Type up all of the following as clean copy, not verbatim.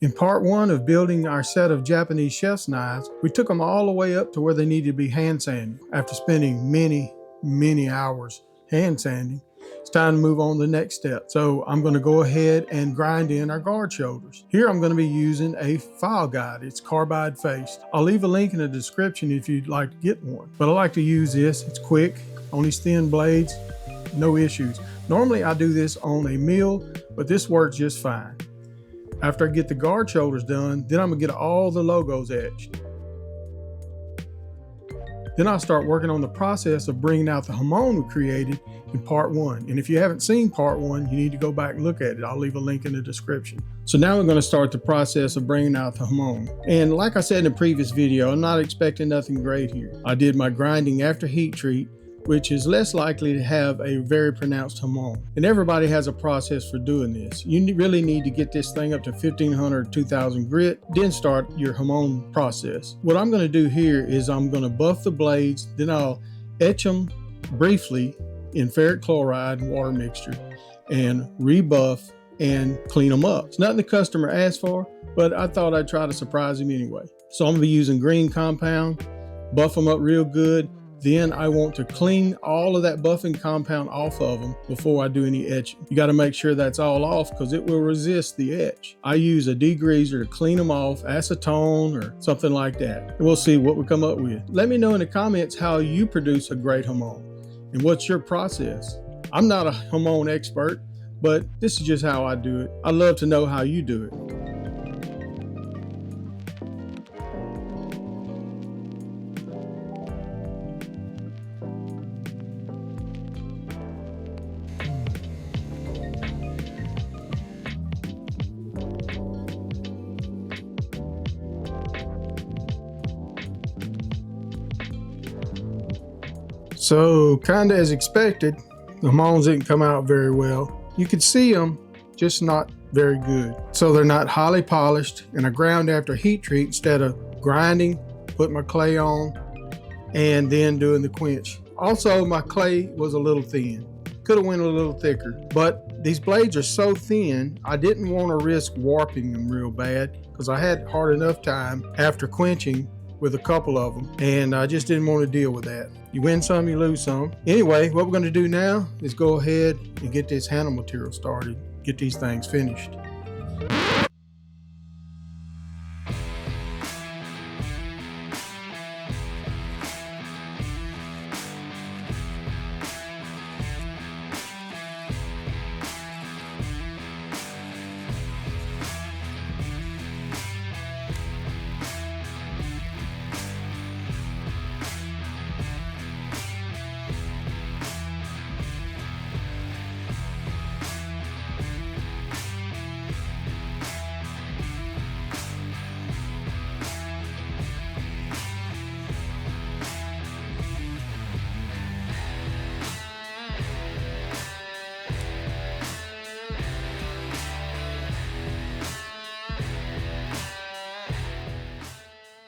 In part one of building our set of Japanese chef's knives, we took them all the way up to where they needed to be hand sanded. After spending many hours hand sanding, it's time to move on to the next step. So I'm going to go ahead and grind in our guard shoulders. Here I'm going to be using a file guide. It's carbide faced. I'll leave a link in the description if you'd like to get one. But I like to use this. It's quick on these thin blades, no issues. Normally I do this on a mill, but this works just fine. After I get the guard shoulders done, then I'm gonna get all the logos etched. Then I'll start working on the process of bringing out the hamon we created in part one. And if you haven't seen part one, you need to go back and look at it. I'll leave a link in the description. So now we're gonna start the process of bringing out the hamon. And like I said in the previous video, I'm not expecting nothing great here. I did my grinding after heat treat, which is less likely to have a very pronounced hamon. And everybody has a process for doing this. You really need to get this thing up to 1500 or 2000 grit, then start your hamon process. What I'm gonna do here is I'm gonna buff the blades, then I'll etch them briefly in ferric chloride and water mixture and rebuff and clean them up. It's nothing the customer asked for, but I thought I'd try to surprise him anyway. So I'm gonna be using green compound, buff them up real good. Then I want to clean all of that buffing compound off of them before I do any etching. You got to make sure that's all off because it will resist the etch. I use a degreaser to clean them off, acetone or something like that. And we'll see what we come up with. Let me know in the comments how you produce a great hamon and what's your process. I'm not a hamon expert, but this is just how I do it. I'd love to know how you do it. So kind of as expected, the hamons didn't come out very well. You could see them, just not very good. So they're not highly polished, and I ground after heat treat instead of grinding, put my clay on, and then doing the quench. Also, my clay was a little thin. Could have went a little thicker, but these blades are so thin, I didn't want to risk warping them real bad because I had hard enough time after quenching with a couple of them, and I just didn't want to deal with that. You win some, you lose some. Anyway, what we're going to do now is go ahead and get this handle material started, get these things finished.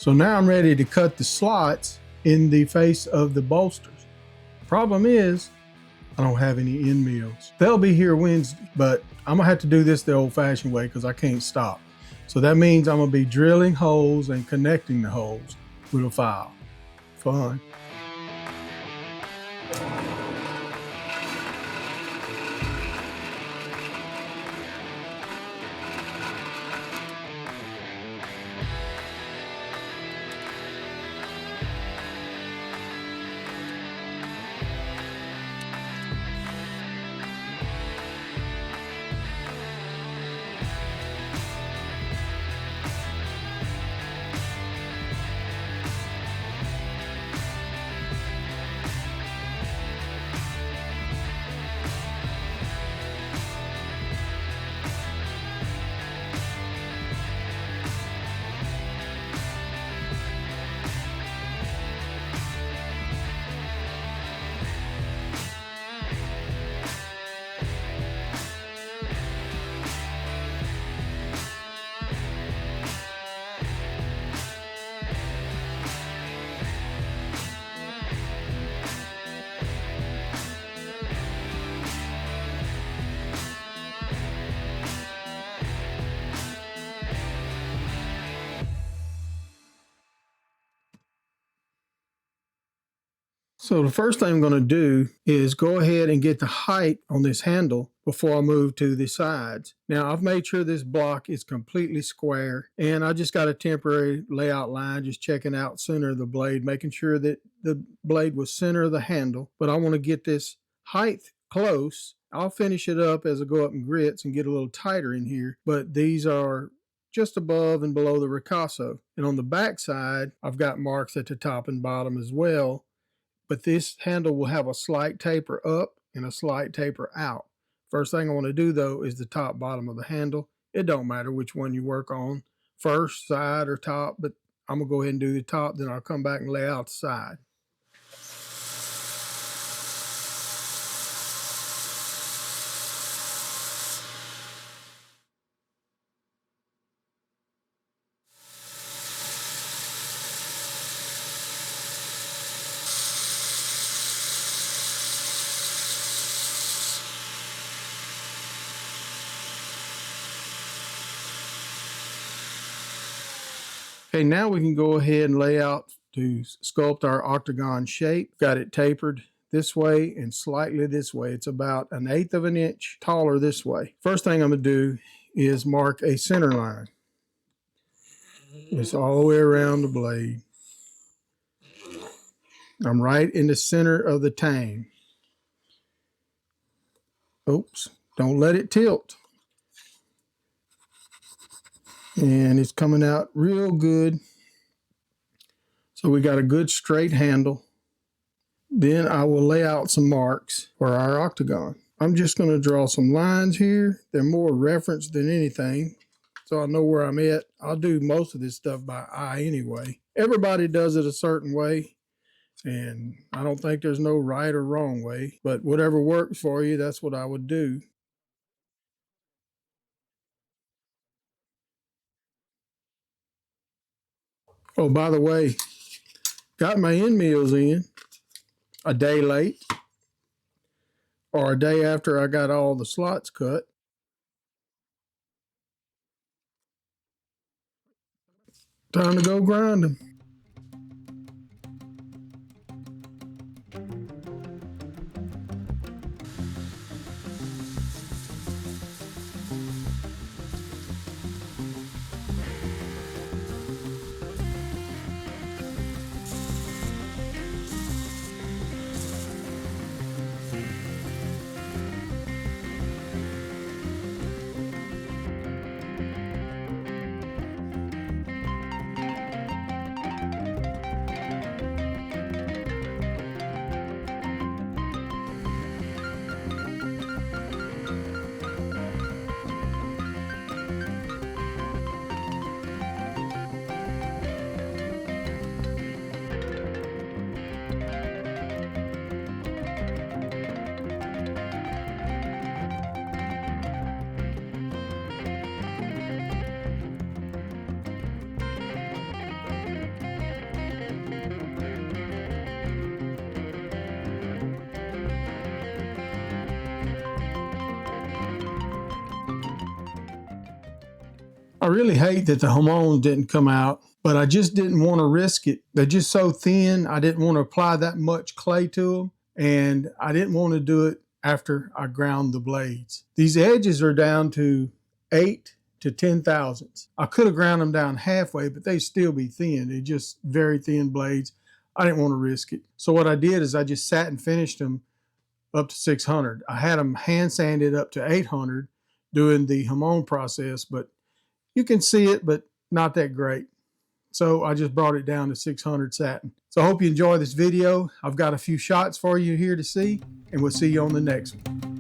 So now I'm ready to cut the slots in the face of the bolsters. Problem is, I don't have any end mills. They'll be here Wednesday, but I'm gonna have to do this the old fashioned way because I can't stop. So that means I'm gonna be drilling holes and connecting the holes with a file. Fun. So the first thing I'm going to do is go ahead and get the height on this handle before I move to the sides. Now I've made sure this block is completely square, and I just got a temporary layout line, just checking out center of the blade, making sure that the blade was center of the handle. But I want to get this height close. I'll finish it up as I go up in grits and get a little tighter in here, but these are just above and below the ricasso. And on the back side, I've got marks at the top and bottom as well. But this handle will have a slight taper up and a slight taper out. First thing I want to do though is the top bottom of the handle. It don't matter which one you work on, first, side, or top, but I'm gonna go ahead and do the top, then I'll come back and lay out the side. Okay, now we can go ahead and lay out to sculpt our octagon shape. Got it tapered this way and slightly this way. It's about 1/8 of an inch taller this way. First thing I'm going to do is mark a center line. It's all the way around the blade. I'm right in the center of the tang. Oops, don't let it tilt. And it's coming out real good. So we got a good straight handle. Then I will lay out some marks for our octagon. I'm just going to draw some lines here. They're more reference than anything, so I know where I'm at. I'll do most of this stuff by eye anyway. Everybody does it a certain way, and I don't think there's no right or wrong way, but whatever works for you, that's what I would do. Oh, by the way, got my end mills in a day late or a day after I got all the slots cut. Time to go grind them. I really hate that the hamon didn't come out, but I just didn't want to risk it. They're just so thin. I didn't want to apply that much clay to them, and I didn't want to do it after I ground the blades. These edges are down to 8 to 10 thousandths. I could have ground them down halfway, but they still be thin. They're just very thin blades. I didn't want to risk it. So what I did is I just sat and finished them up to 600. I had them hand sanded up to 800 doing the hamon process, but you can see it, but not that great. So I just brought it down to 600 satin. So I hope you enjoy this video. I've got a few shots for you here to see, and we'll see you on the next one.